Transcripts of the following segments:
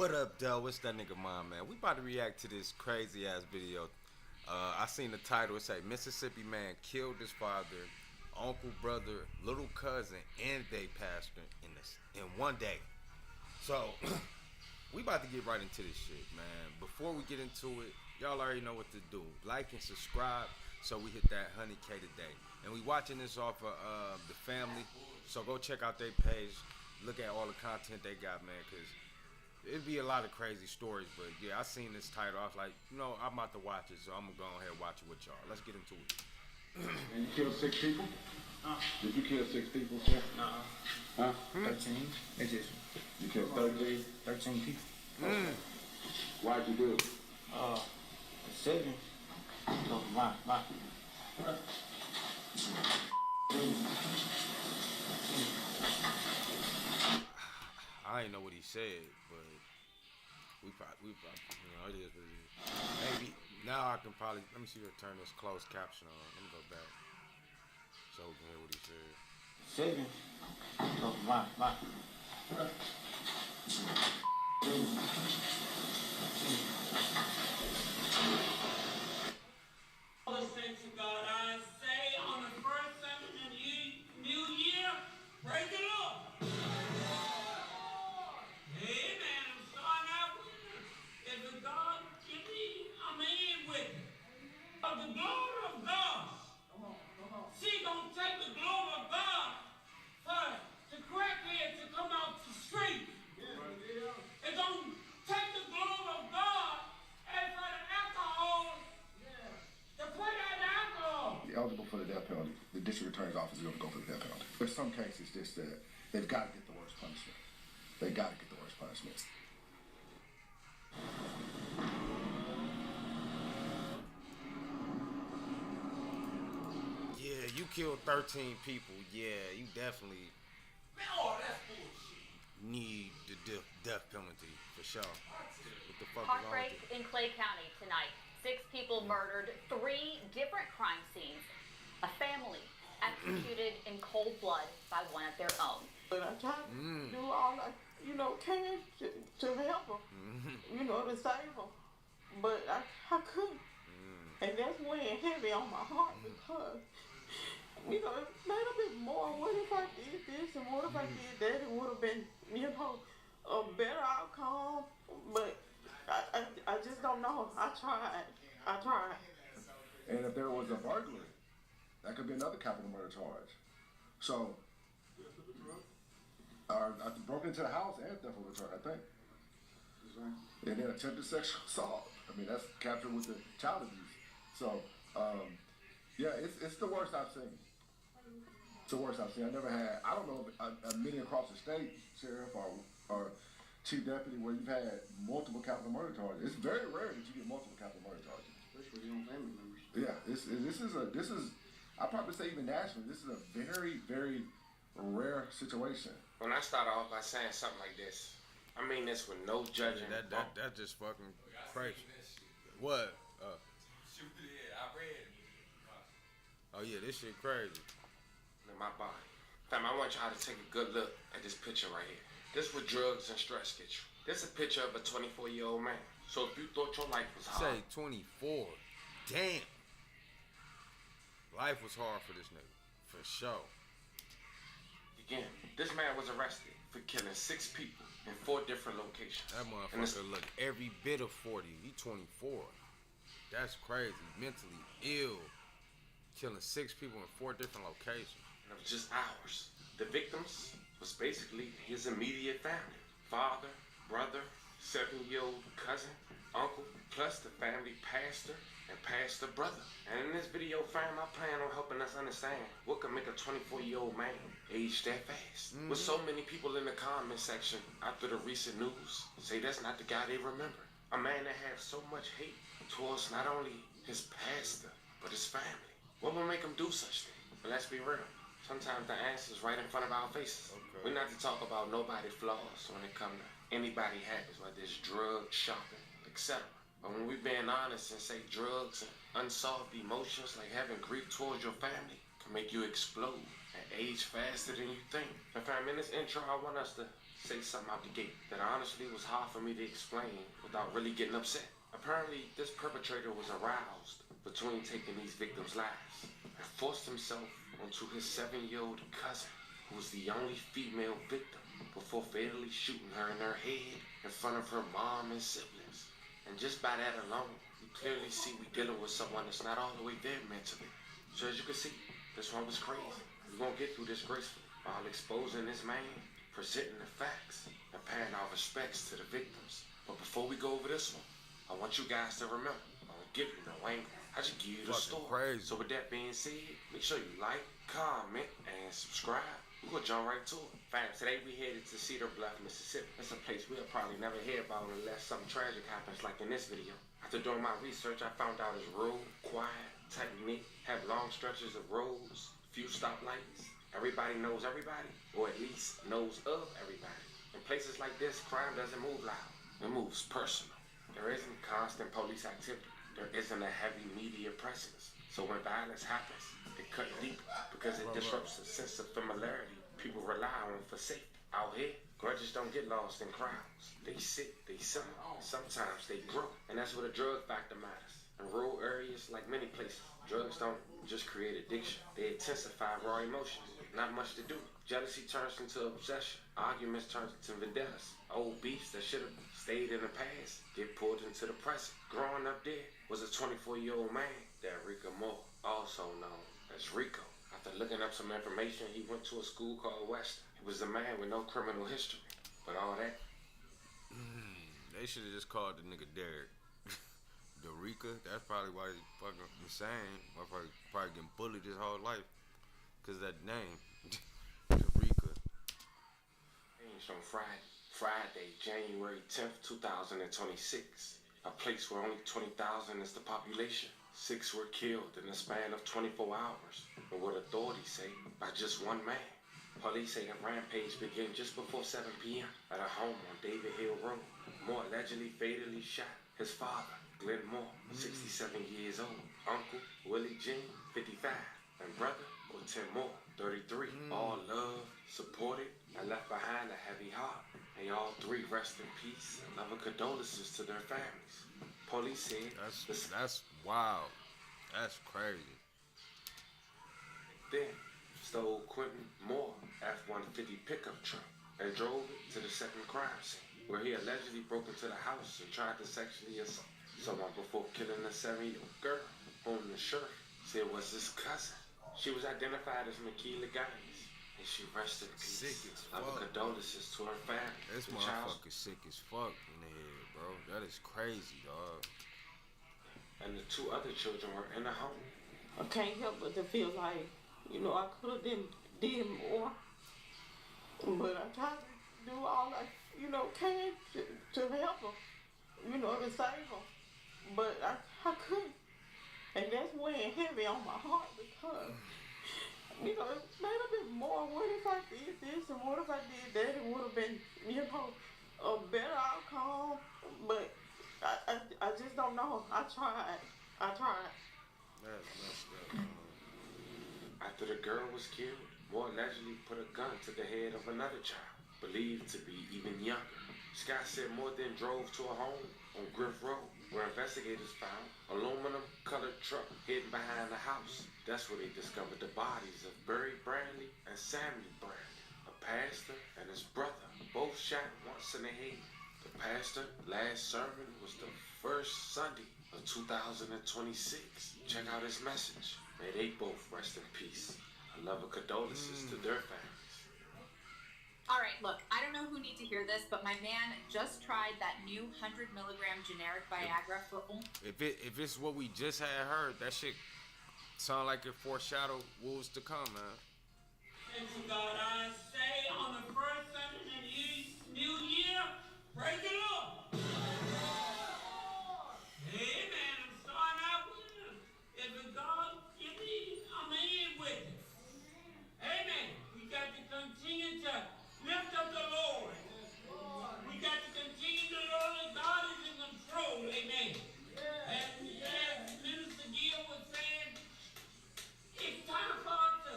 What up, Del? What's that nigga mom, man? We about to react to this crazy ass video. I seen the title. It say Mississippi man killed his father, uncle, brother, little cousin, and they pastor in one day. So we about to get right into this shit, man. Before we get into it, y'all already know what to do. Like and subscribe so we hit that 100K today. And we watching this off of the family. So go check out their page. Look at all the content they got, man, because it'd be a lot of crazy stories. But yeah, I seen this title. I was like, I'm about to watch it, so I'm gonna go ahead and watch it with y'all. Let's get into it. And you killed 6 people? Did you kill 6 people, sir? Huh? 13. It's just You killed 13? 13 people. Why'd you do it? 7. So my. I didn't know what he said, but we probably, it is what it is. Maybe now I can probably let me see if I turn this closed caption on. Let me go back so we can hear what he said. 7. So my. All the saints of God, I say on the first Sunday of the new year, praise the Lord. Amen. I'm starting out with it. If the God give me, I'm in with it. But the glory of God, she gonna take the glory of God for the crackhead to come out the street. It's gonna take the glory of God and for the alcohol to put out the alcohol. Eligible for the death penalty. The district attorney's office is going to go for the death penalty. There's some cases just that they've got to get the worst punishment. They got to get the worst punishment. Yeah, you killed 13 people. Yeah, you definitely Man, oh, that's bullshit. need the death penalty for sure. What the fuck is wrong Heartbreak with you? in Clay County tonight. 6 people murdered, 3 different crime scenes. A family executed in cold blood by one of their own. But I tried to do all I, can to help them, to save them. But I couldn't. And that's weighing heavy on my heart because, it made a bit more. What if I did this and what if I did that? It would have been, a better outcome. But I just don't know. I tried. And if there was a burglary, that could be another capital murder charge. So, I broke into the house and theft of a charge, I think. And then attempted sexual assault. I mean, that's captured with the child abuse. So, yeah, it's the worst I've seen. It's the worst I've seen. I never had, I don't know, a many across the state, sheriff or chief deputy, where you've had multiple capital murder charges. It's very rare that you get multiple capital murder charges. Especially your own family members. Yeah, this is, I'd probably say even nationally, this is a very, very rare situation. When I start off by saying something like this, I mean this with no judging. Yeah, that just fucking crazy. What? Shoot it, I read it. Oh yeah, this shit crazy. In my body. Fam, I want y'all to take a good look at this picture right here. This what drugs and stress get you. This a picture of a 24-year-old man. So if you thought your life was hard, Say 24. Damn. Life was hard for this nigga. For sure. again, this man was arrested for killing 6 people in 4 different locations. That And this- motherfucker look every bit of 40. He 24. That's crazy. Mentally ill. Killing 6 people in 4 different locations. And it was just hours. The victims was basically his immediate family. Father, brother, 7-year-old cousin, uncle, plus the family pastor and pastor brother. And in this video, fam, I plan on helping us understand what could make a 24-year-old man age that fast. With so many people in the comment section after the recent news say that's not the guy they remember. A man that has so much hate towards not only his pastor, but his family. What will make him do such things? But let's be real. Sometimes the answer's right in front of our faces. Okay. We're not to talk about nobody's flaws when it comes to anybody habits, whether it's drug, shopping, etc. But when we being honest and say drugs and unsolved emotions like having grief towards your family can make you explode and age faster than you think. And fam, in this intro, I want us to say something out the gate that honestly was hard for me to explain without really getting upset. Apparently, this perpetrator was aroused between taking these victims' lives and forced himself onto his 7-year-old cousin, who was the only female victim, before fatally shooting her in her head in front of her mom and siblings. And just by that alone, you clearly see we dealing with someone that's not all the way there mentally. So as you can see, this one was crazy. We're gonna get through this gracefully while exposing this man, presenting the facts, and paying our respects to the victims. But before we go over this one, I want you guys to remember, I don't give you no angle. I just give you the Fucking story. crazy. So with that being said, make sure you like, comment, and subscribe. We're gonna jump right to it. Fam, today we headed to Cedar Bluff, Mississippi. It's a place we'll probably never hear about unless something tragic happens like in this video. After doing my research, I found out it's rural, quiet, tight-knit, have long stretches of roads, few stoplights. Everybody knows everybody, or at least knows of everybody. In places like this, crime doesn't move loud. It moves personal. There isn't constant police activity. There isn't a heavy media presence. So when violence happens, it cuts deep because it disrupts the sense of familiarity people rely on for safety. Out here, grudges don't get lost in crowds. They sit, they simmer, sometimes they grow. And that's where the drug factor matters. In rural areas, like many places, drugs don't just create addiction. They intensify raw emotions. Not much to do. Jealousy turns into obsession. Arguments turn into vendettas. Old beefs that should have stayed in the past get pulled into the present. Growing up there was a 24-year-old man, Rico Moore, also known as Rico. After looking up some information, he went to a school called Western. He was a man with no criminal history. But all that, They should have just called the nigga Derek. Dorica, that's probably why he's fucking insane. Probably getting bullied his whole life. Cause that name, Dorica. changed on Friday, January 10th, 2026. A place where only 20,000 is the population. 6 were killed in the span of 24 hours. But what authorities say, by just one man. Police say the rampage began just before 7 p.m. at a home on David Hill Road. Moore allegedly fatally shot his father, Glenn Moore, 67 years old, uncle, Willie Jean, 55, and brother, Tim Moore, 33. All loved, supported, and left behind a heavy heart. They all 3 rest in peace and love condolences to their families. Police said That's wild. That's crazy. then stole Quentin Moore F-150 pickup truck and drove it to the second crime scene, where he allegedly broke into the house and tried to sexually assault someone before killing a 7-year-old girl, whom the sheriff said was his cousin. She was identified as Makila Gaines, and she rested in peace. Sick as Love fuck. and condolences to her family. This The child's motherfucker sick as fuck in the head, bro. That is crazy, dog. and the 2 other children were in the home. I can't help but to feel like, I could have did more. But I tried to do all I, can to help them, to save them. But I couldn't. And that's weighing heavy on my heart because, it might have been more. What if I did this and what if I did that? It would have been, a better outcome. But I just don't know. I tried. That's messed up, man. After the girl was killed, Moore allegedly put a gun to the head of another child, believed to be even younger. Scott said Moore then drove to a home on Griff Road, where investigators found aluminum-colored truck hidden behind the house. That's where they discovered the bodies of Barry Brandley and Sammy Brandley, a pastor and his brother, both shot once in the head. The pastor last sermon was the first Sunday of 2026. Check out his message. May they both rest in peace. I love and condolences to their families. All right, look, I don't know who needs to hear this, but my man just tried that new 100 milligram generic Viagra for only. If it's what we just had heard, that shit sound like it foreshadowed what was to come, man. And to God I say, on the first Sunday of the new year, break it up. Amen. I'm starting out with it. If the God give me, I'm in with it. Amen. We got to continue to lift up the Lord. We got to continue to know that God is in control. Amen. And as Minister Gill was saying, it's time for us to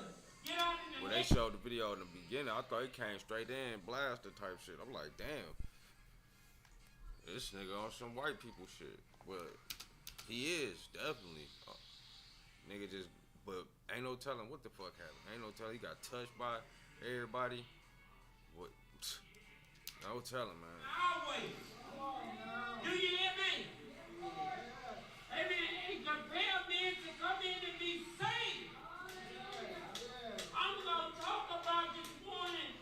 get out in the Well, they showed the video video in the beginning, I thought he came straight in, blasted type shit. I'm like, damn, this nigga on some white people shit. But he is, definitely. Nigga just, but ain't no telling what the fuck happened. Ain't no telling. He got touched by everybody. What? No telling, man. Always. Do you hear me? Amen. It compelled men to come in and be saved. I'm going to talk about this morning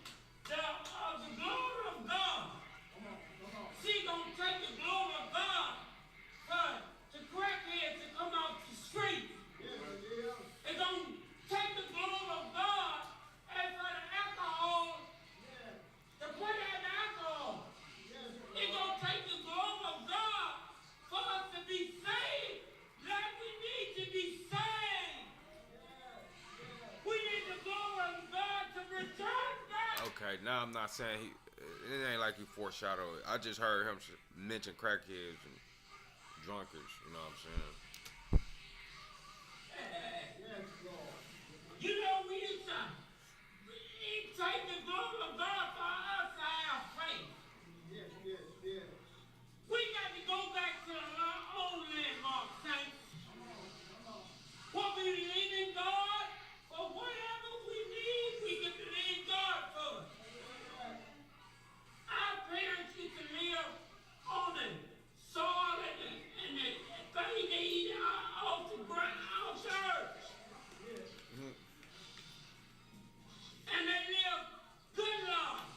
the glory of God. She going to take the glory of God to crackheads to come out the street. It's going to take the glory of God and for the alcohol to put out the alcohol. It's going to take the glory of God for us to be saved like we need to be saved. We need the glory of God to return back. Okay, now I'm not saying it ain't like he foreshadowed it. I just heard him mention crackheads and drunkards, you know what I'm saying? You know, we used to take the glory of God for us to have faith. We got to go back to our own landmark, saints. What we believe in God, for whatever we need, we can believe God for. Our parents used to live on the soil and the thing they eat off the ground, off the earth. And they live good lives.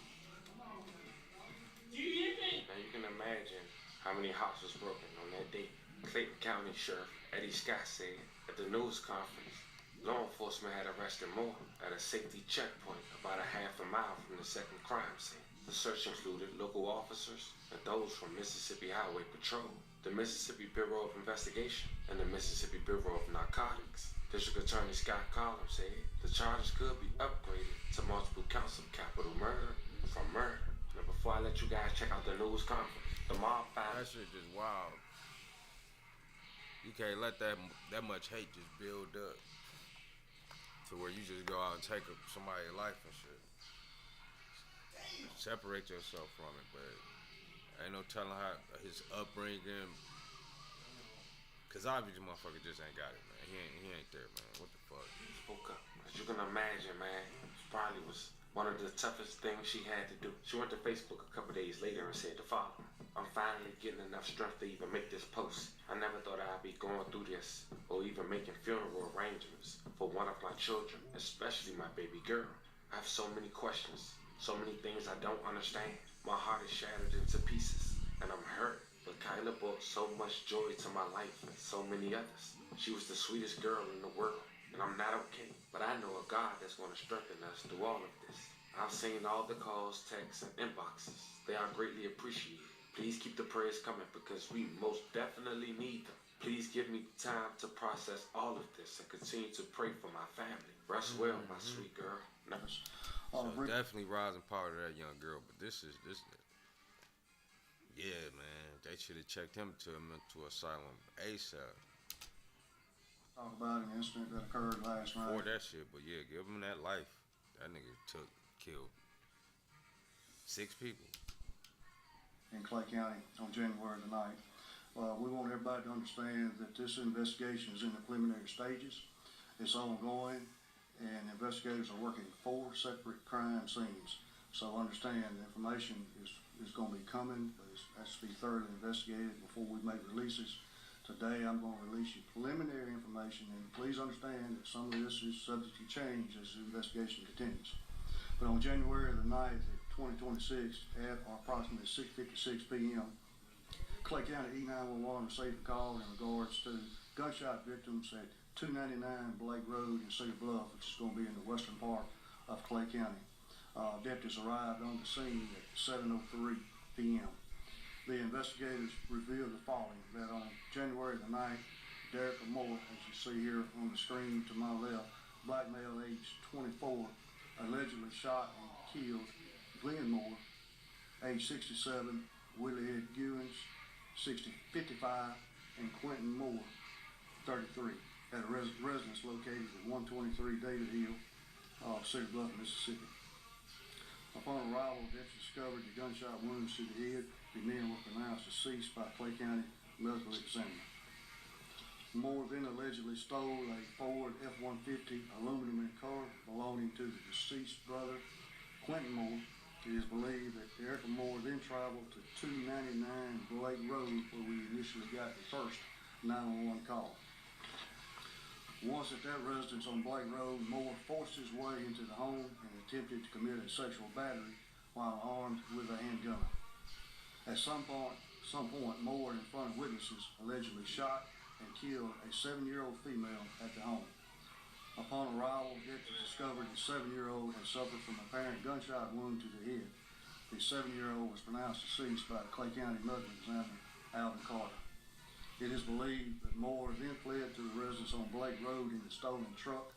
Do you hear me? Now you can imagine how many hearts was broken on that day. Clayton County Sheriff Eddie Scott said at the news conference, law enforcement had arrested Moore at a safety checkpoint about a half a mile from the second crime scene. The search included local officers and those from Mississippi Highway Patrol, the Mississippi Bureau of Investigation, and the Mississippi Bureau of Narcotics. District Attorney Scott Collins said the charges could be upgraded to multiple counts of capital murder from murder. Now, before I let you guys check out the news conference, the mob That found shit just wild. You can't let that much hate just build up to where you just go out and take somebody's life and shit. Separate yourself from it, but ain't no telling how his upbringing. Cause obviously, motherfucker just ain't got it, man. He ain't there, man. What the fuck? spoke up. As you can imagine, man, it probably was one of the toughest things she had to do. She went to Facebook a couple days later and said the following: I'm finally getting enough strength to even make this post. I never thought I'd be going through this or even making funeral arrangements for one of my children, especially my baby girl. I have so many questions, so many things I don't understand. My heart is shattered into pieces and I'm hurt. But Kyla brought so much joy to my life and so many others. She was the sweetest girl in the world, and I'm not okay. But I know a God that's going to strengthen us through all of this. I've seen all the calls, texts, and inboxes. They are greatly appreciated. Please keep the prayers coming because we most definitely need them. Please give me time to process all of this and continue to pray for my family. Rest well, my sweet girl. Never. So definitely rising power to that young girl, but this. Yeah, man, they should have checked him to a mental asylum ASAP. Talk about an incident that occurred last night. For that shit, but yeah, give him that life. That nigga killed 6 people. In Clay County on January the 9th. We want everybody to understand that this investigation is in the preliminary stages. It's ongoing, and investigators are working 4 separate crime scenes. So understand the information is going to be coming, but it has to be thoroughly investigated before we make releases. Today I'm going to release you preliminary information, and please understand that some of this is subject to change as the investigation continues. But on January the 9th of 2026 at approximately 6:56 p.m., Clay County E911 received a call in regards to gunshot victims at 299 Blake Road in Cedar Bluff, which is going to be in the western part of Clay County. Deputies arrived on the scene at 7:03 p.m. The investigators revealed the following: that on January the 9th, Derek Moore, as you see here on the screen to my left, black male aged 24, allegedly shot and killed Glenn Moore, age 67, Willie Ed Gewins, 55, and Quentin Moore, 33, at a residence located at 123 David Hill, of Cedar Bluff, Mississippi. Upon arrival, deputies discovered the gunshot wounds to the head. The men were pronounced deceased by Clay County Medical Examiner. Moore then allegedly stole a Ford F-150 aluminum car belonging to the deceased brother, Quentin Moore. It is believed that Eric Moore then traveled to 299 Blake Road, where we initially got the first 911 call. Once at that residence on Blake Road, Moore forced his way into the home and attempted to commit a sexual battery while armed with a handgun. At some point, Moore, in front of witnesses, allegedly shot and killed a 7-year-old female at the home. Upon arrival, deputies discovered the 7-year-old had suffered from an apparent gunshot wound to the head. The 7-year-old was pronounced deceased by the Clay County Medical Examiner, Alvin Carter. It is believed that Moore then fled to the residence on Blake Road in the stolen truck,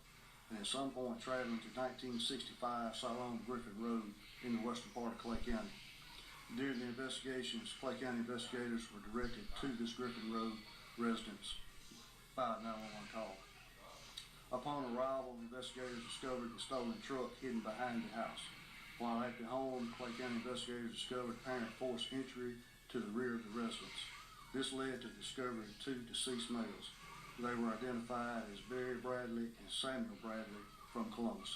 and at some point traveling to 1965 Siloam Griffin Road in the western part of Clay County. During the investigations, Clay County investigators were directed to this Griffin Road residence by a 911 call. Upon arrival, investigators discovered the stolen truck hidden behind the house. While at the home, Clay County investigators discovered apparent forced entry to the rear of the residence. This led to the discovery of 2 deceased males. They were identified as Barry Bradley and Samuel Bradley from Columbus.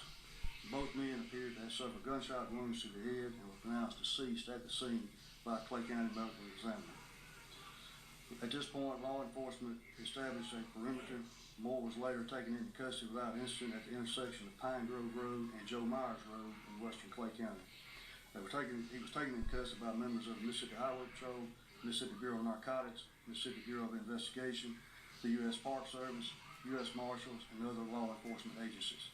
Both men appeared to have suffered gunshot wounds to the head and were pronounced deceased at the scene by Clay County Medical Examiner. At this point, law enforcement established a perimeter. Moore was later taken into custody without incident at the intersection of Pine Grove Road and Joe Myers Road in western Clay County. He was taken into custody by members of the Mississippi Highway Patrol, Mississippi Bureau of Narcotics, Mississippi Bureau of Investigation, the U.S. Park Service, U.S. Marshals, and other law enforcement agencies.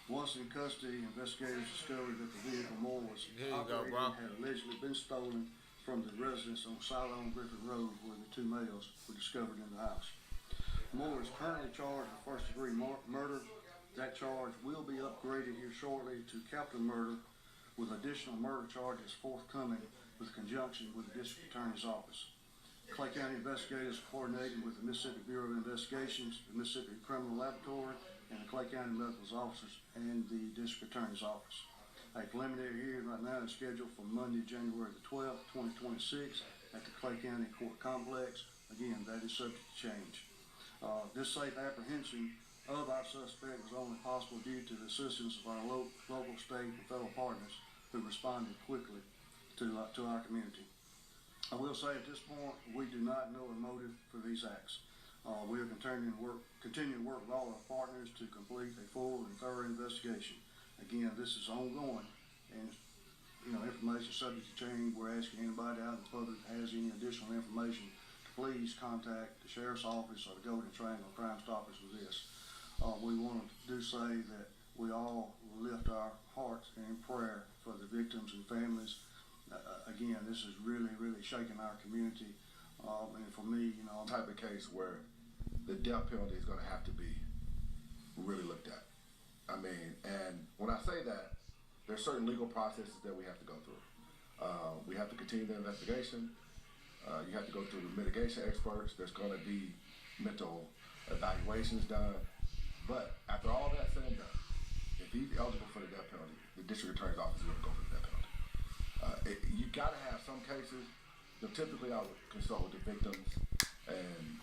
Once in custody, investigators discovered that the vehicle Moore was operating had allegedly been stolen from the residence on Siloam Griffin Road, where the 2 males were discovered in the house. Moore is currently charged with first-degree murder. That charge will be upgraded here shortly to capital murder, with additional murder charges forthcoming with conjunction with the District Attorney's Office. Clay County investigators coordinated with the Mississippi Bureau of Investigations, the Mississippi Criminal Laboratory, and the Clay County Medical Officers and the District Attorney's Office. A preliminary hearing right now is scheduled for Monday, January the 12th, 2026 at the Clay County Court Complex. Again, that is subject to change. This safe apprehension of our suspect was only possible due to the assistance of our local, state, and federal partners who responded quickly to our community. I will say at this point, we do not know a motive for these acts. We are continuing to work with all our partners to complete a full and thorough investigation. Again, this is ongoing, and information subject to change. We're asking anybody out in the public that has any additional information to please contact the Sheriff's Office or the Golden Triangle Crime Stoppers with this. We want to say that we all lift our hearts in prayer for the victims and families. Again, this is really, really shaking our community. And for me, Type of case where the death penalty is going to have to be really looked at. I mean, and when I say that, there's certain legal processes that we have to go through. We have to continue the investigation. You have to go through the mitigation experts. There's going to be mental evaluations done. But after all that said and done, if he's eligible for the death penalty, the district attorney's office is going to go for the death penalty. You got to have some cases. Typically, I would consult with the victims and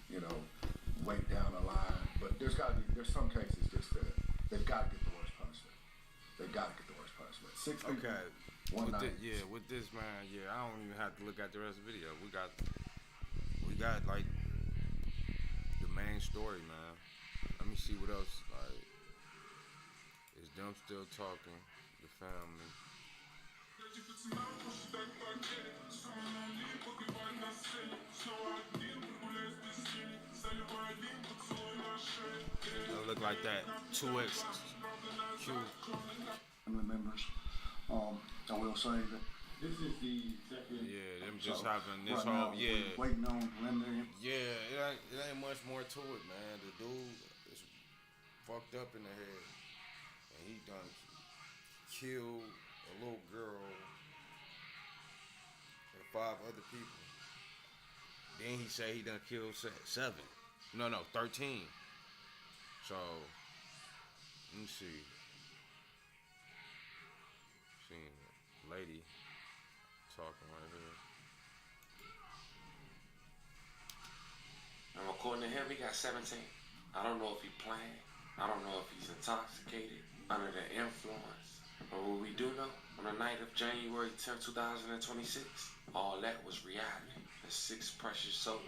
wait down the line. But there's some cases just that they've got to get the worst punishment. They've got to get the worst punishment. 6 people. Okay. One night. With this man, I don't even have to look at the rest of the video. We got like the main story, man. Let me see what else. Like, is them still talking? The family. It look like that 2X Q. Family members. I will say that This is the executive. Yeah, them just having this right whole now, we're waiting on preliminary. Yeah, it ain't much more to it, man. The dude is fucked up in the head, and he done killed a little girl and 5 other people. Then he say he done killed 7. No, 13. So let me see. lady talking right here. And according to him, he got 17. I don't know if he playing. I don't know if he's intoxicated, under the influence. But what we do know, on the night of January 10, 2026, all that was reality. The 6 precious souls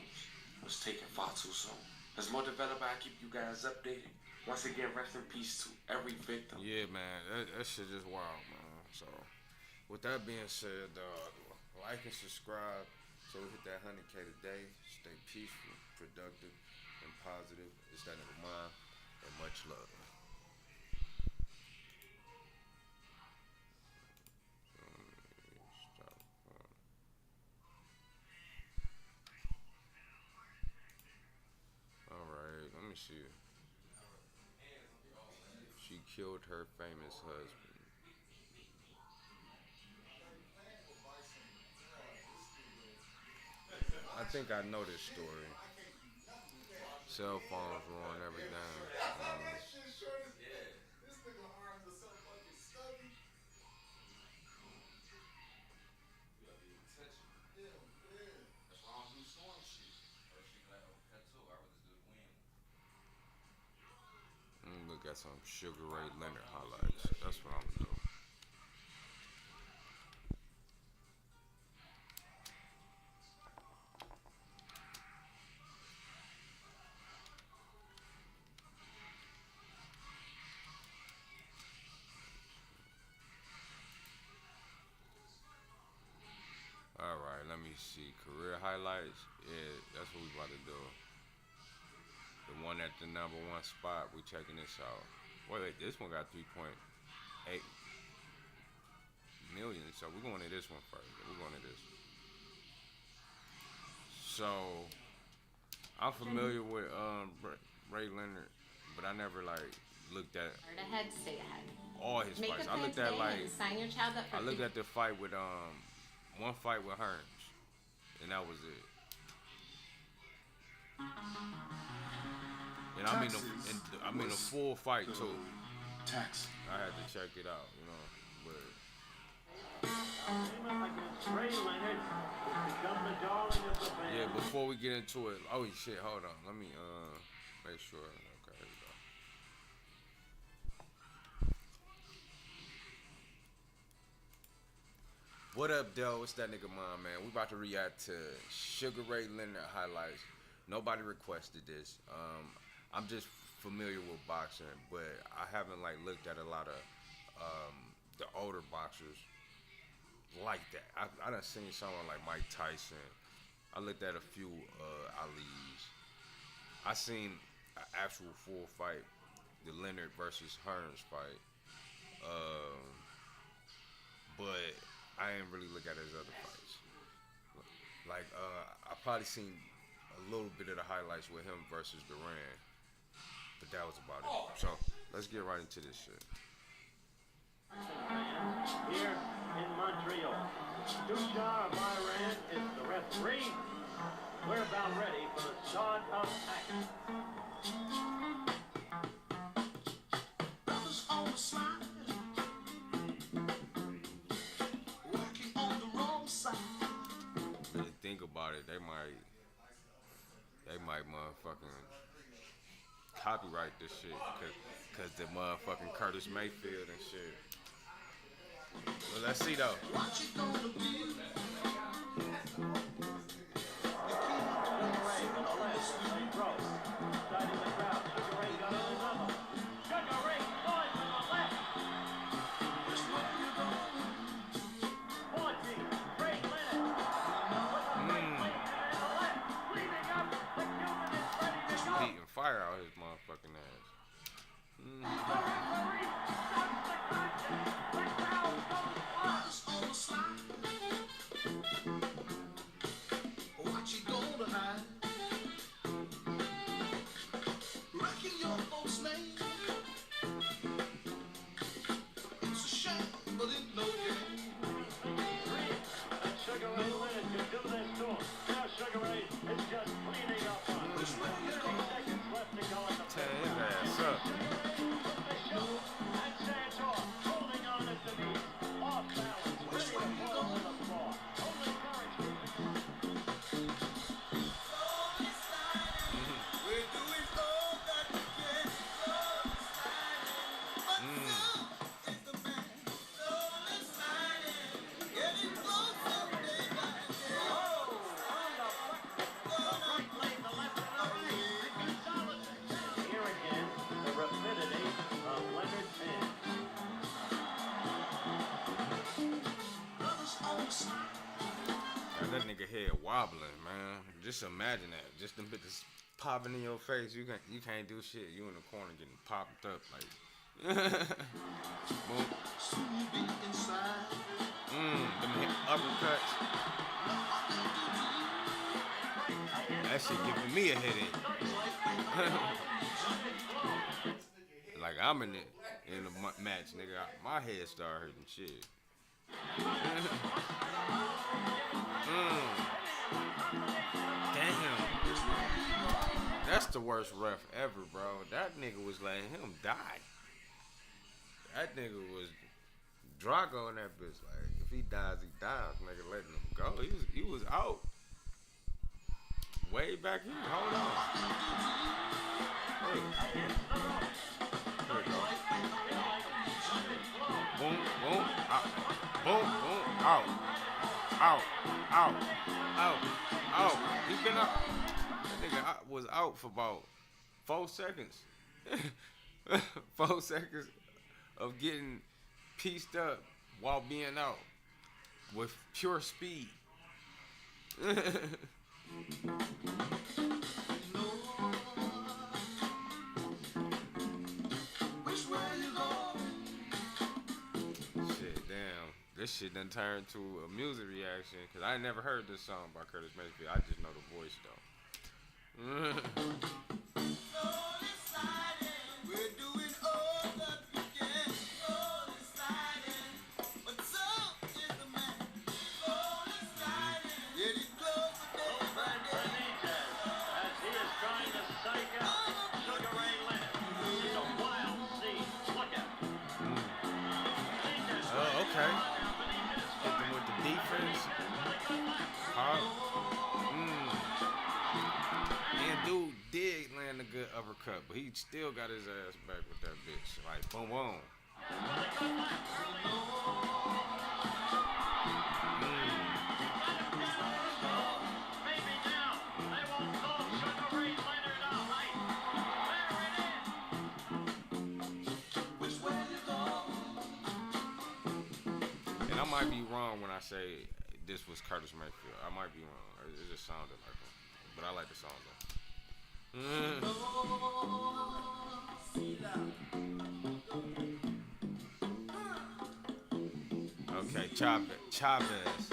was taken far too soon. As more developed, I keep you guys updated. Once again, rest in peace to every victim. Yeah, man, that shit just wild, man. So, with that being said, like and subscribe so we hit that 100K today. Stay peaceful, productive, and positive. It's that nigga mine, and much love. Alright, let me see. She killed her famous husband. I think I know this story. Cell phones ruin everything. Look at some Sugar Ray Leonard highlights. That's what I'm doing. Alright, let me see. Career highlights. Yeah, that's what we about to do. The one at the #1 spot, we checking this out. Wait, this one got 3.8 million, so we're going to this one first. We're going to this. So, I'm familiar with Ray Leonard, but I never looked at Ahead, stay ahead. all his Make fights. a I plan looked at today and sign your child up for I looked at the fight with one fight with Hearns, and that was it. And I'm in a full fight too. Taxi. I had to check it out, you know. But yeah, before we get into it, oh shit, hold on. Let me make sure. Okay, here we go. What up, Del? It's that nigga mom, man. We about to react to Sugar Ray Leonard highlights. Nobody requested this. I'm just familiar with boxing, but I haven't looked at a lot of the older boxers like that. I done seen someone like Mike Tyson. I looked at a few Ali's. I seen an actual full fight, the Leonard versus Hearns fight. But I ain't really look at his other fights. I probably seen a little bit of the highlights with him versus Duran, but that was about it. So let's get right into this shit. Here in Montreal, Dushar of Iran is the referee. We're about ready for the start of action. Brothers on the slide, working on the wrong side. Really think about it, they might motherfucking copyright this shit, cause the motherfucking Curtis Mayfield and shit. Well, let's see though. What you gonna do? Sugar Ray to the left, he throws. Side in the crowd, Sugar Ray got on his elbow. Sugar Ray going to the left. Which way you going? 40, Ray Leonard. With a right wing and the left. Leading up, the Cuban is ready to go. Beating fire out his motherfucking ass. The referee stops the contest. The crowd goes wild. Brothers on the slide. What you gonna hide? Wrecking your folks' name. It's a shame, but it's no game. And Sugar Ray Leonard can do this to him. Now Sugar Ray is just cleaning up on him. 30 seconds left to go in the 10 his ass up. Here again, the rapidity of Leonard's hand. Now that nigga head wobbling, man. Just imagine that. Just them bitches popping in your face. You can't do shit. You in the corner getting popped up like. Boom. Them uppercuts. That shit giving me a headache. Like I'm in the match, nigga. My head start hurting shit. Damn. That's the worst ref ever, bro. That nigga was letting him die. That nigga was Drago in that bitch. Like, if he dies, he dies. Nigga letting him go. He was out. Way back here. Hold on. Hey. There we go. Boom, boom, out. Boom, boom, out. Out, out, out, out. He been out. That nigga was out for about 4 seconds. 4 seconds of getting pieced up while being out with pure speed. Shit, damn. This shit done turned to a music reaction because I never heard this song by Curtis Mayfield. I just know the voice though. Okay. Hit them with the defense. And dude did land a good uppercut, but he still got his ass back with that bitch. Like, boom, boom. And I might be wrong when I say this was Curtis Mayfield. I might be wrong. It just sounded like him. But I like the song though. Okay, Chavez.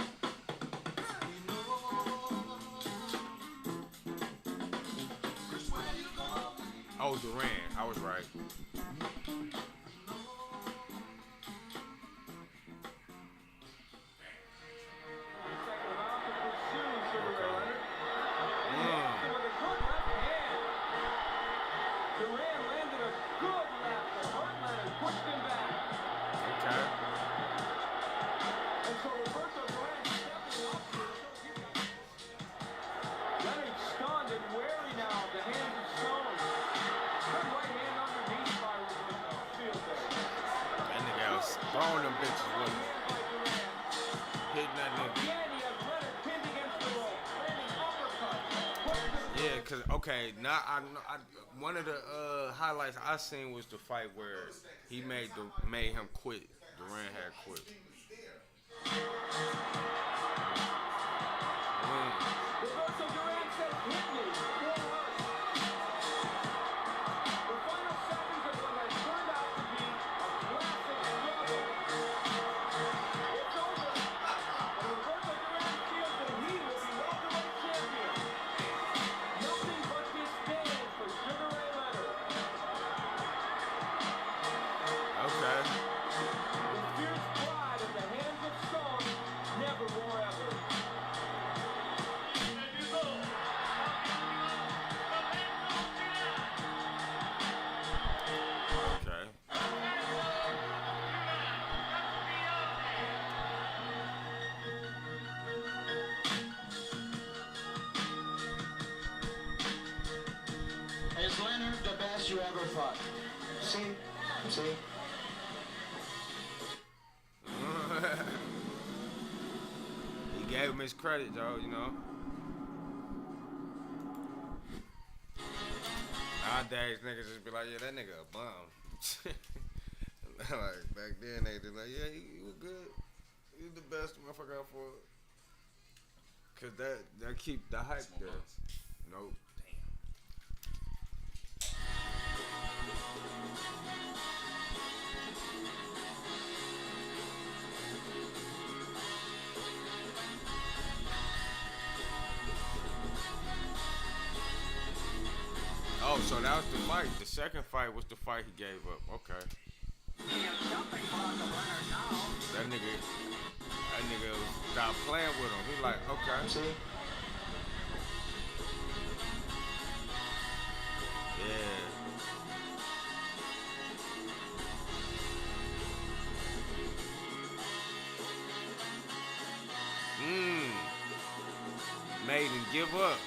Oh, Duran. I was right. Throwing them bitches with him. Hitting that nigga. Yeah, cause okay, now I one of the highlights I seen was the fight where he made him quit. Duran had quit. Is Leonard the best you ever fought? See? him his credit, yo, you know. Nowadays, niggas just be like, yeah, that nigga a bum. Like, back then, they just like, yeah, he was good. He was the best motherfucker out for it. Cause that keep the hype there. Nope. Oh, so that was the fight. The second fight was the fight he gave up. Okay. That nigga stopped playing with him. He like, okay. Yeah. Made him give up.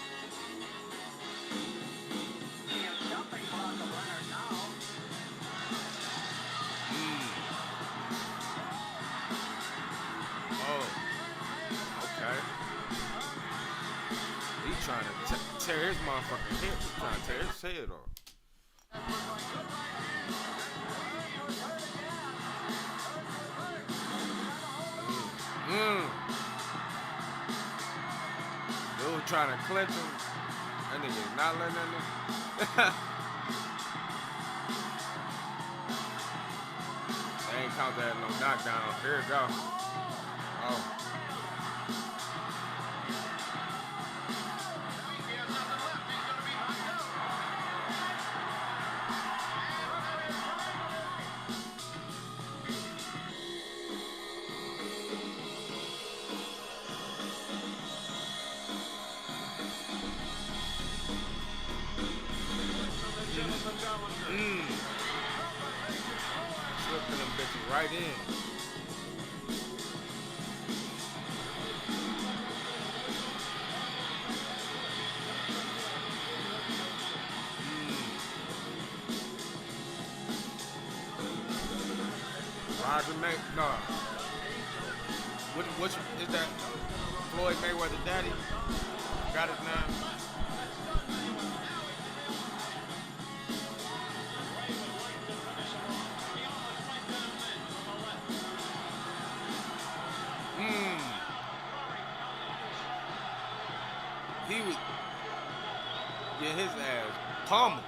Trying to tear his motherfucking head. He's trying to tear his head off. Dude trying to clinch him. That nigga not letting that nigga. They ain't count that no knockdown. Here it go. Oh. Slipping them bitches right in. Roger May, no. Which is that? Floyd Mayweather daddy? Got his name? He would get his ass pummeled.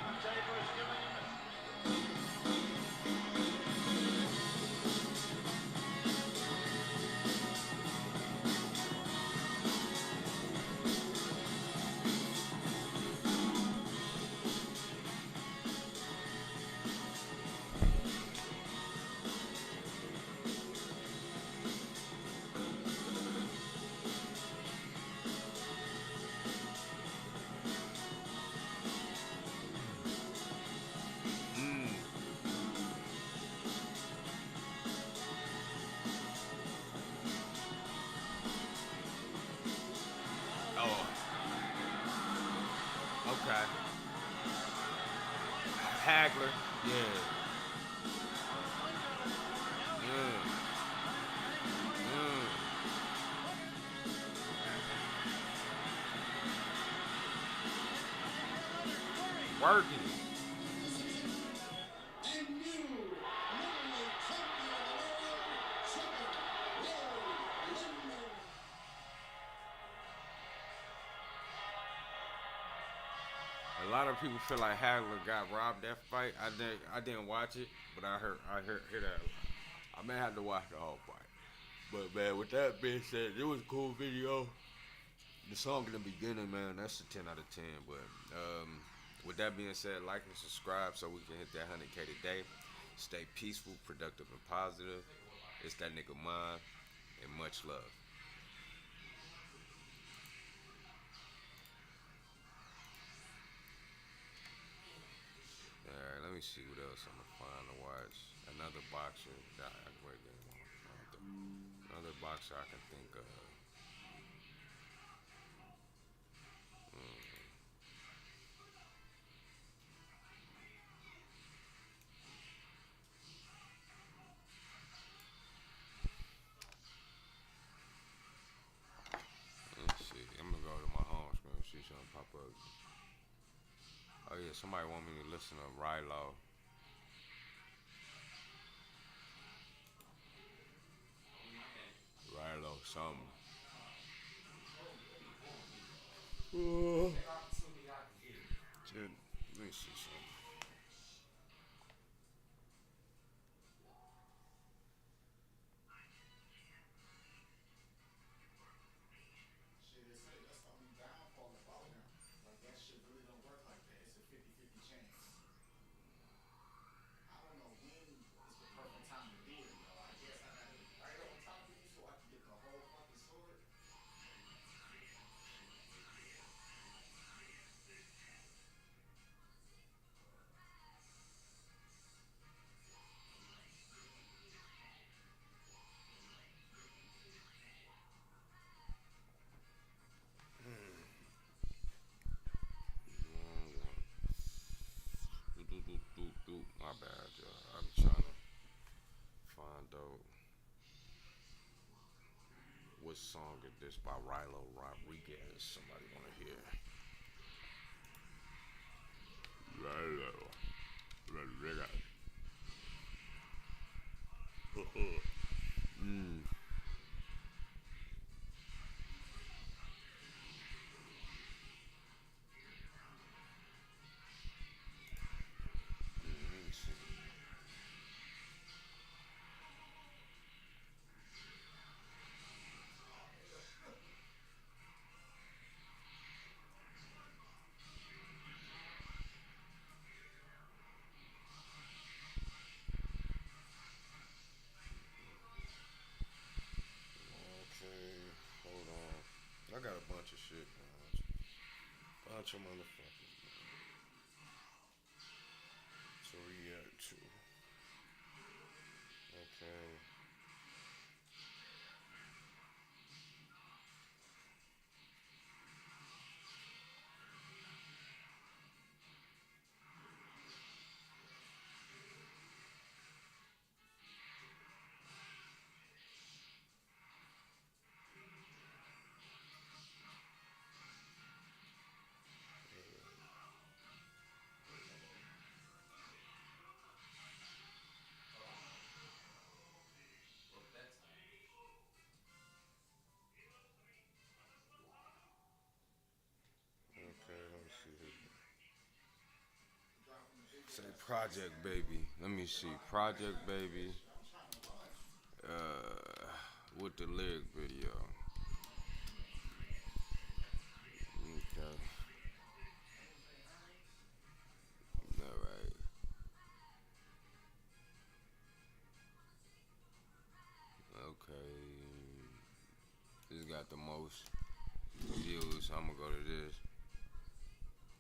Okay. Hagler, yeah. Working. A lot of people feel like Hagler got robbed that fight. I didn't watch it, but I hear that. I may have to watch the whole fight. But man, with that being said, it was a cool video. The song in the beginning, man, that's a 10 out of 10. But with that being said, like and subscribe so we can hit that 100K today. Stay peaceful, productive, and positive. It's that nigga Mine, and much love. Alright, let me see what else I'm gonna find to watch. Another boxer. Another boxer I can think of. somebody want me to listen to Rilo. Rilo something. Let me see something. My bad, y'all. I'm trying to find out what song is this by Rilo Rodriguez. Somebody want to hear? Rilo Rodriguez. I got a bunch of shit, man. Bunch of motherfuckers, man. To react to. Okay. Say Project Baby. Let me see. Project Baby. With the lyric video. Okay. Alright. Okay. This got the most views, so I'm gonna go to this.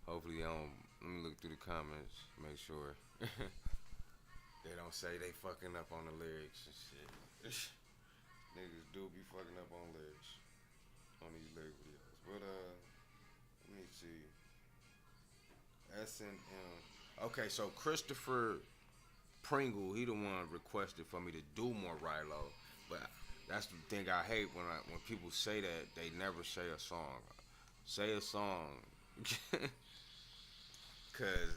Hopefully, I don't. Let me look through the comments, make sure they don't say they fucking up on the lyrics and shit. Niggas do be fucking up on lyrics on these lyric videos. But let me see. S&M. Okay, so Christopher Pringle, he the one requested for me to do more Rilo, but that's the thing I hate when people say that they never say a song. Say a song. Cause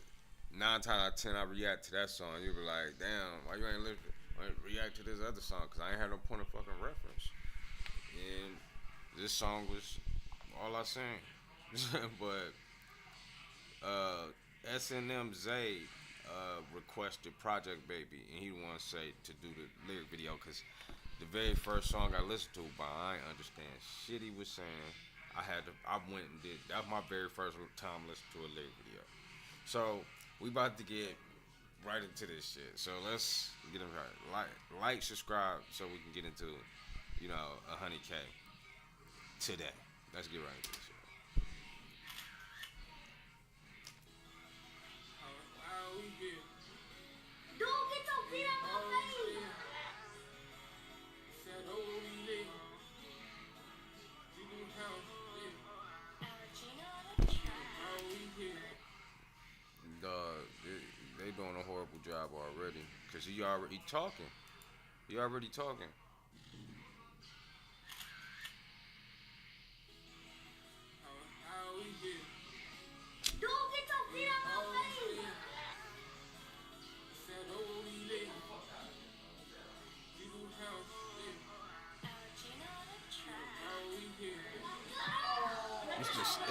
9 times out of 10 I react to that song. You be like, damn, why you ain't react to this other song? Cause I ain't had no point of fucking reference. And this song was all I sang. But S&M Zay requested Project Baby, and he wanted to say to do the lyric video. Cause the very first song I listened to, but I ain't understand shit he was saying. I went and did. That was my very first time listening to a lyric video. So we about to get right into this shit. So let's get them right. Like, subscribe, so we can get into, 100K today. Let's get right into this shit. Dude, get your feet out my face. They doing a horrible job already. Cause he already talking. Dude, get your feet out my face.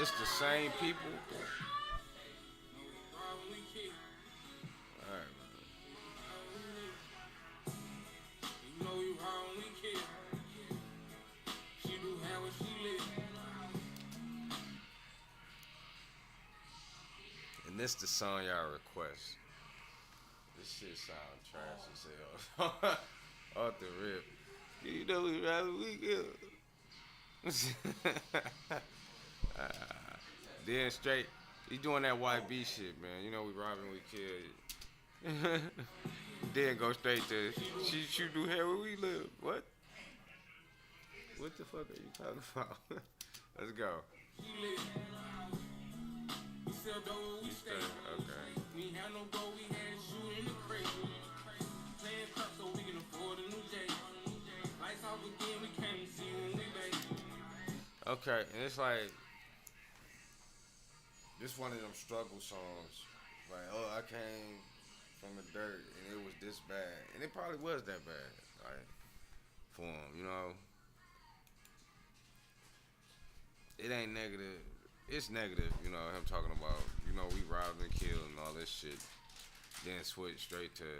it's the same people. All right, man. You know you wrong, we kill. She do have what she live. And this the song y'all request. This shit sound trash as hell. Off the rip. You know we ride, we kill. Then straight, he doing that YB shit, man. You know we robbing, we kill. Then go straight to she do hair where we live. What? What the fuck are you talking about? Let's go. Okay. We had no goal, we had shoe in the crate. Playing crap so we can afford a new J. Lights off again, we can't see when we bake. Okay, and it's like this one of them struggle songs. Like, oh, I came from the dirt and it was this bad, and it probably was that bad, like for him, you know. It ain't negative. It's negative, you know, him talking about, you know, we robbed and killed and all this shit. Then switch straight to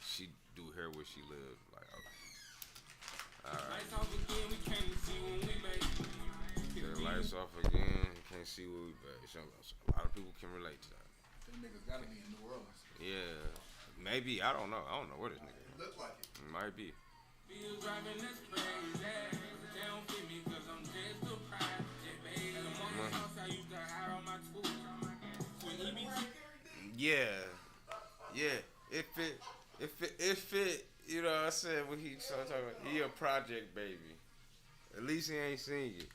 she do hair where she lived. Like, okay. Alright. Lights off again, we can't see when we bake. The lights off again, can't see where we back. So, a lot of people can relate to that. Them niggas gotta be in New Orleans. Yeah. Maybe, I don't know. I don't know where this nigga is. Look like it. Might be. Bill driving, that's crazy. They don't fit me cause I'm just a pride. Yeah, if it, you know what I said when he started talking about, he a project baby. At least he ain't singing.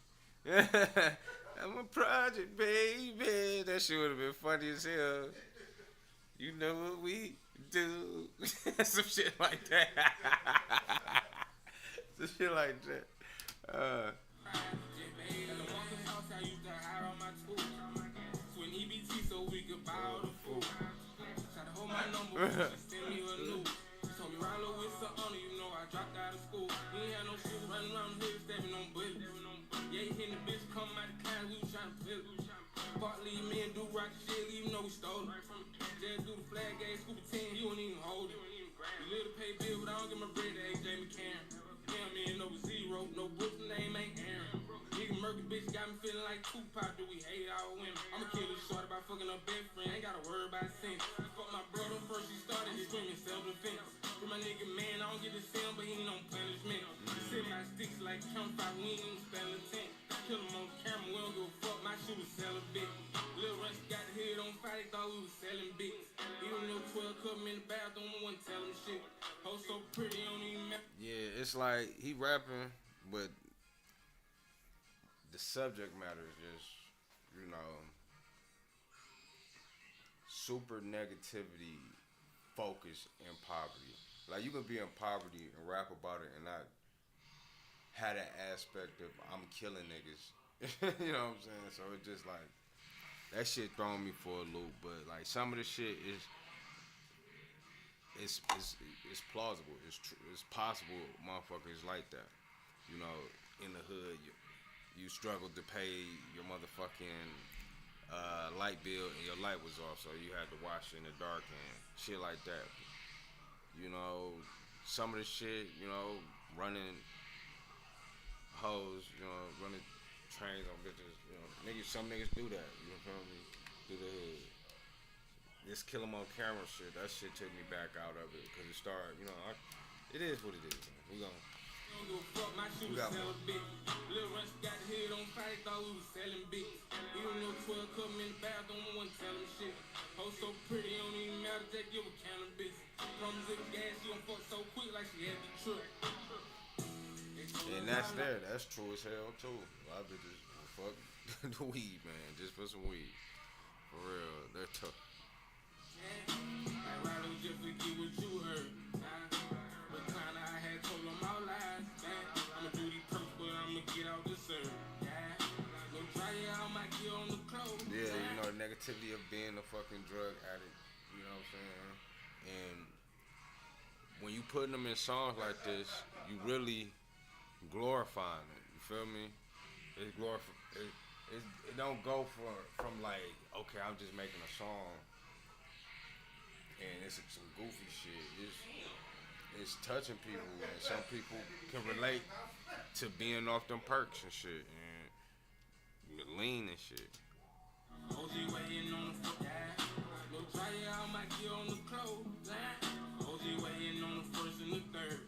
I'm a project baby. That shit would have been funny as hell. You know what we do? Some shit like that. Some shit like that. Send me a new. Told me Rollo with some honor, you know I dropped out of school. We ain't had no shoes running around here, stepping on bullets. Yeah, he hitting the bitch, come out the class, we was trying to flip it. Partly me and do rock shit, even though we stole it. Just do the flag game, scoop a 10, he wouldn't even hold it. We little pay bill, but I don't get my bread to AJ McCarron. Damn, me ain't over zero, no Brooks, name ain't Aaron. Nigga murky bitch got me feeling like Tupac, do we hate our women? I'ma kill this short about fucking her best friend, ain't gotta worry about sin. Fuck my brother first, he started his screaming self-defense. For my nigga man, I don't get to see him, but he ain't on punishment. Sit my sticks like campfire, we ain't even spell a tent. Kill him on camera, we don't give a fuck, my shit was sell a bit. Lil Rush got the head on fire, they thought we was selling bits. Even though 12 cut me in the bathroom, I wasn't telling shit. Oh, so pretty, don't even matter. Yeah, it's like he rapping, but the subject matter is just, you know, super negativity focused in poverty. Like, you can be in poverty and rap about it and not have that aspect of I'm killing niggas. You know what I'm saying? So it's just like, that shit throwing me for a loop. But like, some of the shit is it's plausible. It's possible motherfuckers like that. You know, in the hood, you struggled to pay your motherfucking light bill and your light was off, so you had to wash in the dark and shit like that. You know, some of the shit, you know, running hoes, you know, running trains on bitches, you know, some niggas do that, you feel me, through the hood. This kill 'em on camera shit, that shit took me back out of it, because it started, you know, it is what it is, man. We got more. Lil Rush got the head on fire, they thought we was selling bits. Even though 12 cut me in the bathroom, I wasn't telling shit. Oh, so pretty, don't even matter, just give a cannabis. Comes with gas, she gon' fuck so quick like she had the truck. And that's true as hell too. A lot of bitches fuck the weed, man, just for some weed. For real, they're tough. I rather just forget what you heard. But kinda I had told them all lies. I'ma do these perks, but I'ma get out the serve. Go try it out, might get on the clothes. Yeah, you know, the negativity of being a fucking drug addict. You know what I'm saying? And when you putting them in songs like this, you really glorifying it. You feel me? it don't go from like, okay, I'm just making a song and it's some goofy shit. It's touching people, and some people can relate to being off them perks and shit, and lean and shit. OG waiting on the foot. No try it out, might get on the clothesline. OG waiting on the first and the third.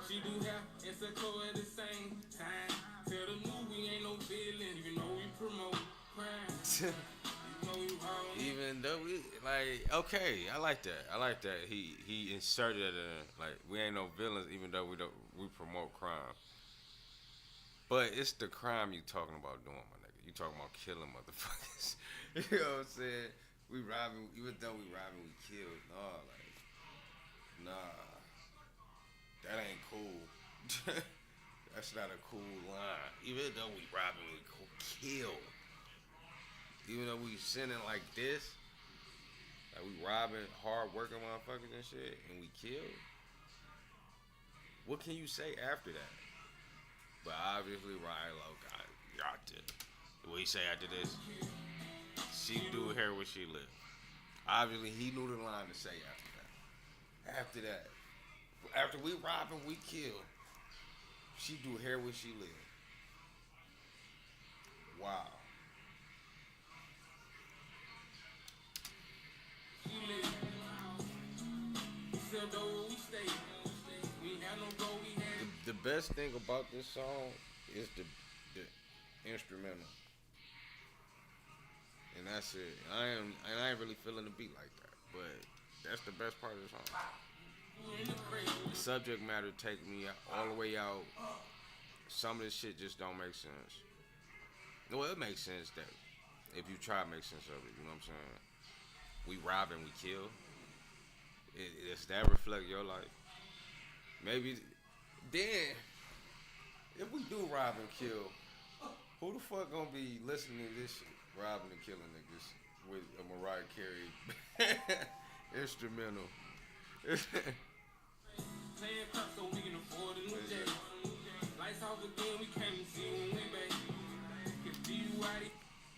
She do have SXO at the same time. Tell the movie ain't no villain, even though we promote crime. Even though we like, okay, I like that. He inserted it in, like, we ain't no villains, even though we promote crime. But it's the crime you talking about doing, my nigga. You talking about killing motherfuckers. You know what I'm saying? We robbing, even though we robbing, we kill. Nah, that ain't cool. That's not a cool line. Even though we robbing, we kill. Even though we sinning like this, like we robbing, hard working motherfuckers and shit, and we kill. What can you say after that? But obviously, Ryan Lowe got it. What he say after this? She do hair where she live. Obviously, he knew the line to say after that. After we rob and we kill, she do hair where she live. Wow. The best thing about this song is the instrumental, and that's it. I ain't really feeling the beat like that, but that's the best part of the song. The subject matter take me all the way out. Some of this shit just don't make sense. Well, it makes sense that if you try to make sense of it, you know what I'm saying? We rob and we kill. Does that reflect your life? Maybe then, if we do rob and kill, who the fuck gonna be listening to this shit? Robbing and killing niggas with a Mariah Carey instrumental.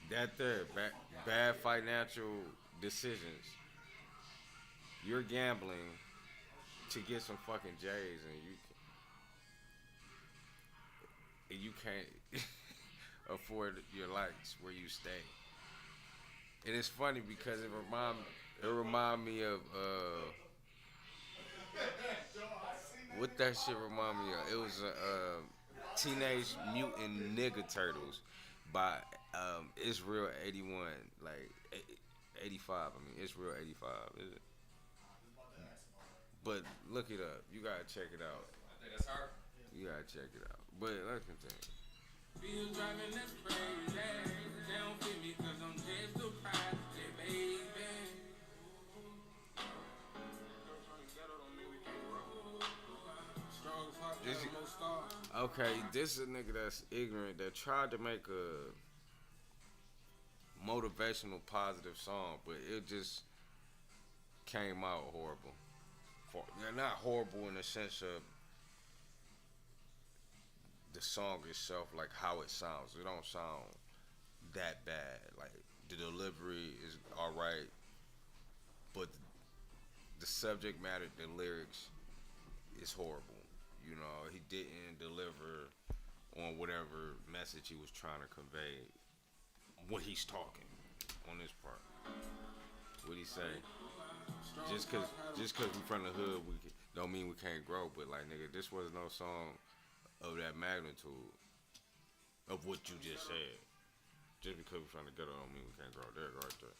That there, bad financial decisions. You're gambling to get some fucking J's, and you can't afford your lights where you stay. And it's funny because it remind me of what that shit remind me of. It was Teenage Mutant Ninja Turtles by Israel 81, like 85. I mean Israel 85. Is it? But look it up. You gotta check it out. I think that's her. You gotta check it out. But let's continue. Still driving this crazy. They don't fit me 'cause I'm just a pride. Say, baby. Okay, this is a nigga that's ignorant that tried to make a motivational, positive song, but it just came out horrible. Not horrible in the sense of the song itself, like how it sounds. It don't sound that bad. Like the delivery is all right, but the subject matter, the lyrics, is horrible. You know, he didn't deliver on whatever message he was trying to convey when he's talking on this part. What'd he say? Just cause we from the hood, we don't mean we can't grow. But like, nigga, this was no song of that magnitude of what you just said. Just because we from the ghetto don't mean we can't grow. There you go, right there.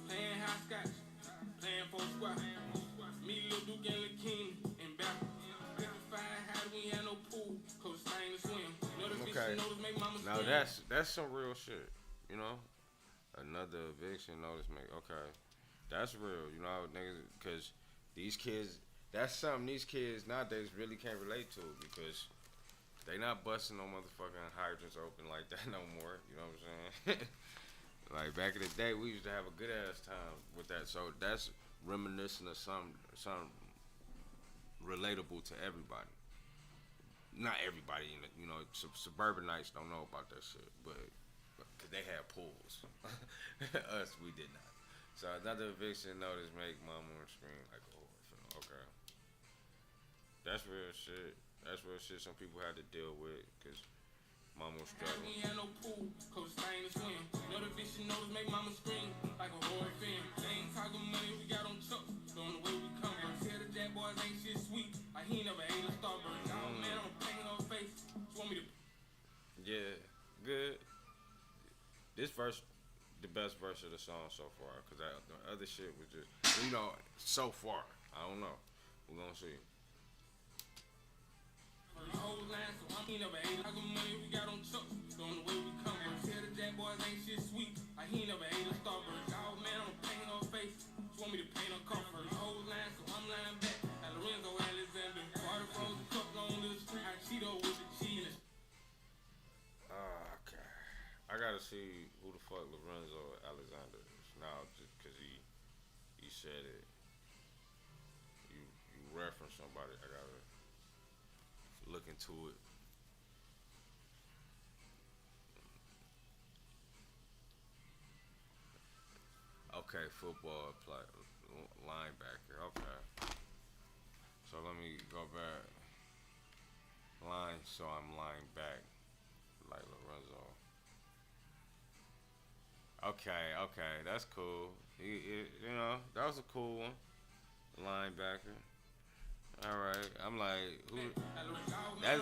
Playing hopscotch, playing for squat. Me, Lil Duke, and Lil King, and back. 55, how do we have no pool? Coach Stein to swim. Okay. Now that's some real shit, you know. Another eviction notice make okay. That's real, you know, niggas, because these kids, that's something these kids nowadays really can't relate to because they not busting no motherfucking hydrants open like that no more. You know what I'm saying? Like back in the day, we used to have a good ass time with that. So that's reminiscent of some relatable to everybody. Not everybody, you know, suburbanites don't know about that shit, but cause they had pools. Us, we did not. So another eviction notice make mama scream like a horse. Okay, that's real shit. That's real shit. Some people had to deal with cause mama was struggling. We ain't no pool, coach staying to swim. Another eviction notice make mama scream like a horror film. They ain't talking money we got on trucks, knowing the way we come. Tell the jack boys ain't shit sweet, like he never ate a Starburst. Oh man, I'm painting her face. She want me to. Yeah, good. This verse, the best verse of the song so far, cause the other shit was just, you know, so far. I don't know. We're gonna see. Whole line, so he never ate like money we got on trucks, knowing the way we come. Tell the jack boys ain't shit sweet, like he never ate a Starburst. Oh man, I'm painting her face. She want me to paint her comfort. Whole line, so I'm lying back. At Lorenzo Alexander, water frozen cup on the street. I Cheeto with the cheese. Okay. I gotta see who the fuck Lorenzo Alexander is now, just cause he said it. You reference somebody. I gotta look into it. Okay, football linebacker. Okay. So let me go back. Line, so I'm lying back like Lorenzo. Okay, that's cool. You know, that was a cool one. Linebacker. All right, I'm like, who?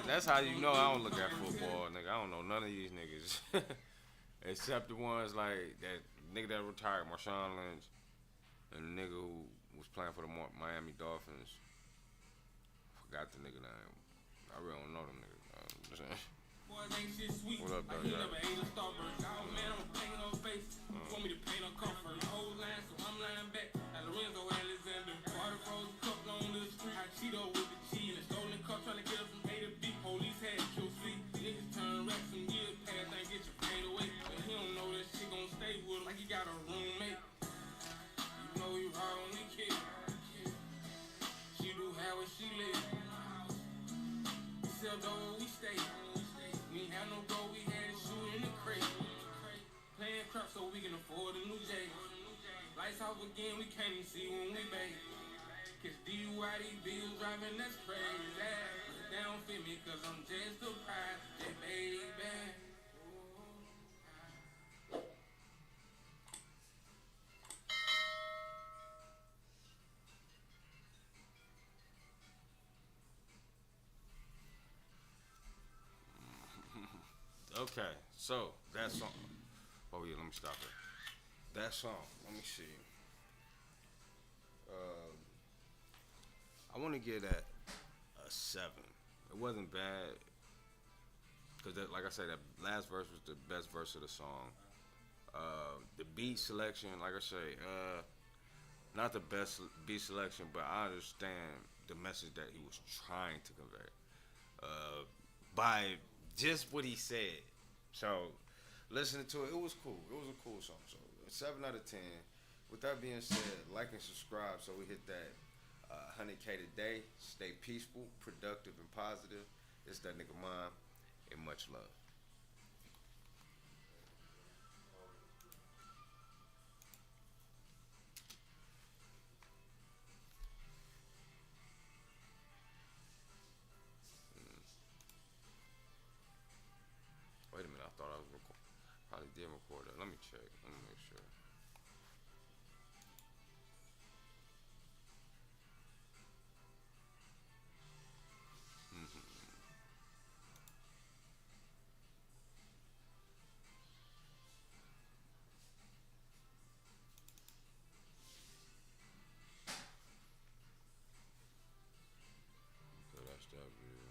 That's how you know I don't look at football, nigga. I don't know none of these niggas, except the ones like that nigga that retired, Marshawn Lynch, and the nigga who was playing for the Miami Dolphins. Forgot the nigga name. I really don't know them niggas. What up, though? Yeah. Want me to paint her comfort. Whole line, so I'm lying back. At Lorenzo Alexander, water frozen cup on the street. I Cheeto with the cheese. And stolen cup trying to get us from A to B. Police had QC. Niggas turn racks some years past, ain't get you paid away. But he don't know that shit gon' stay with him like he got a roommate. You know he hard on the kid. She do how she live. We sell dough, we stay. We ain't have no dough, we had to shoot in the crate. Playing crap so we can afford a new J. Lights off again, we can't even see when we bake. Cause DUID bills driving, that's crazy. They don't fit me cause I'm just a pride, just baby. Okay, so that song. Oh yeah, let me stop it. That song. Let me see. I want to give that a 7. It wasn't bad because, like I said, that last verse was the best verse of the song. The beat selection, like I say, not the best beat selection, but I understand the message that he was trying to convey by just what he said. So listening to it, it was cool. It was a cool song. So 7 out of 10. With that being said, like and subscribe so we hit that 100K today. Stay peaceful, productive, and positive. It's that nigga Mom, and much love. Wait a minute, I thought I was probably did record that. Let me check. Let me make sure. So that's that video.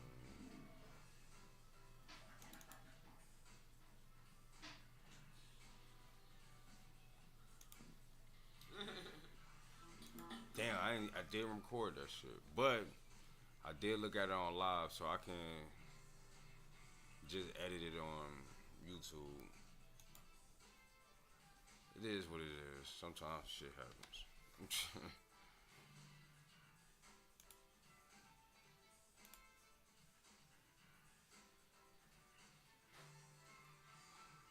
Damn, I did record that shit, but I did look at it on live, so I can just edit it on YouTube. It is what it is. Sometimes shit happens.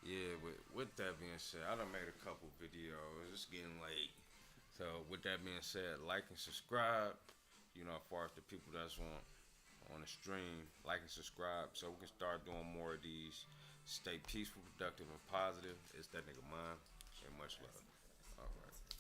Yeah, with that being said, I done made a couple videos. It's getting late. So with that being said, like and subscribe. You know, as far as the people that's on the stream, like and subscribe so we can start doing more of these. Stay peaceful, productive, and positive. It's that nigga mine. And much love. All right.